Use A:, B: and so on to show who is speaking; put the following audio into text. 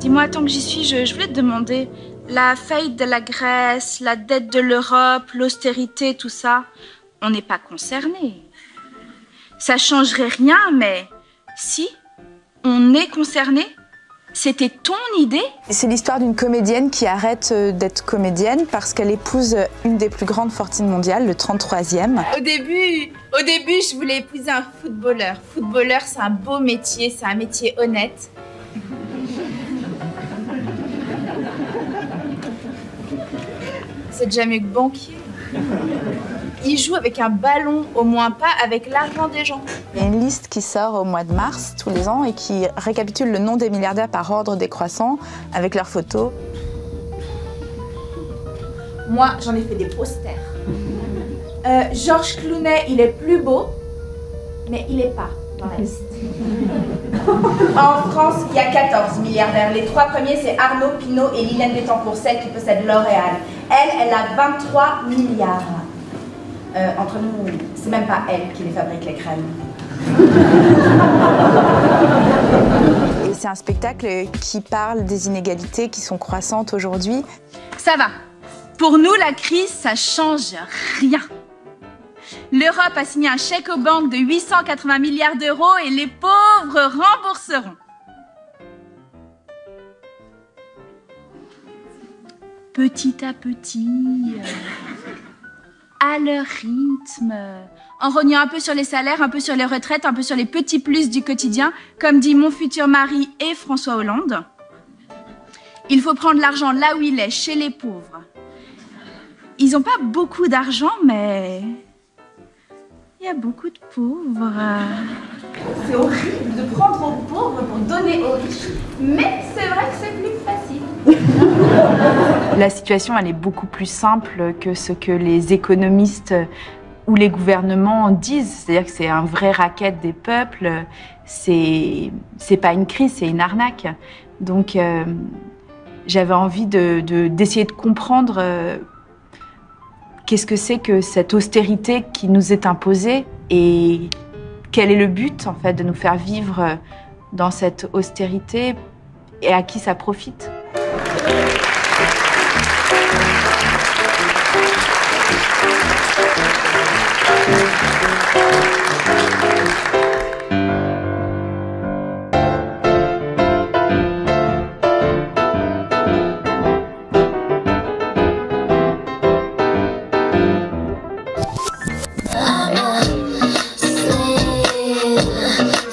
A: Dis-moi, tant que j'y suis, je voulais te demander, la faillite de la Grèce, la dette de l'Europe, l'austérité, tout ça, on n'est pas concernés. Ça changerait rien, mais si, on est concernés. C'était ton idée?
B: C'est l'histoire d'une comédienne qui arrête d'être comédienne parce qu'elle épouse une des plus grandes fortunes mondiales, le 33e.
A: Au début, je voulais épouser un footballeur. Footballeur, c'est un beau métier, c'est un métier honnête. C'est déjà mieux que banquier. Il joue avec un ballon, au moins pas avec l'argent des gens.
B: Il y a une liste qui sort au mois de mars tous les ans et qui récapitule le nom des milliardaires par ordre décroissant avec leurs photos.
A: Moi, j'en ai fait des posters. Georges Clooney, il est plus beau, mais il est pas dans la liste. En France, il y a 14 milliardaires. Les 3 premiers, c'est Arnaud, Pinault et Liliane Bettencourt, celle qui possède L'Oréal. Elle a 23 milliards. Entre nous, c'est même pas elle qui les fabrique, les crèmes.
B: Et c'est un spectacle qui parle des inégalités qui sont croissantes aujourd'hui.
A: Ça va. Pour nous, la crise, ça change rien. L'Europe a signé un chèque aux banques de 880 milliards d'euros et les pauvres rembourseront. Petit à petit, à leur rythme, en rognant un peu sur les salaires, un peu sur les retraites, un peu sur les petits plus du quotidien, comme dit mon futur mari et François Hollande. Il faut prendre l'argent là où il est, chez les pauvres. Ils n'ont pas beaucoup d'argent, mais il y a beaucoup de pauvres. C'est horrible de prendre aux pauvres pour donner aux riches, mais c'est vrai que c'est plus facile.
C: La situation, elle est beaucoup plus simple que ce que les économistes ou les gouvernements disent. C'est-à-dire que c'est un vrai racket des peuples. C'est pas une crise, c'est une arnaque. Donc, j'avais envie d'essayer de comprendre qu'est-ce que c'est que cette austérité qui nous est imposée et quel est le but, en fait, de nous faire vivre dans cette austérité et à qui ça profite.
D: I'm a slave.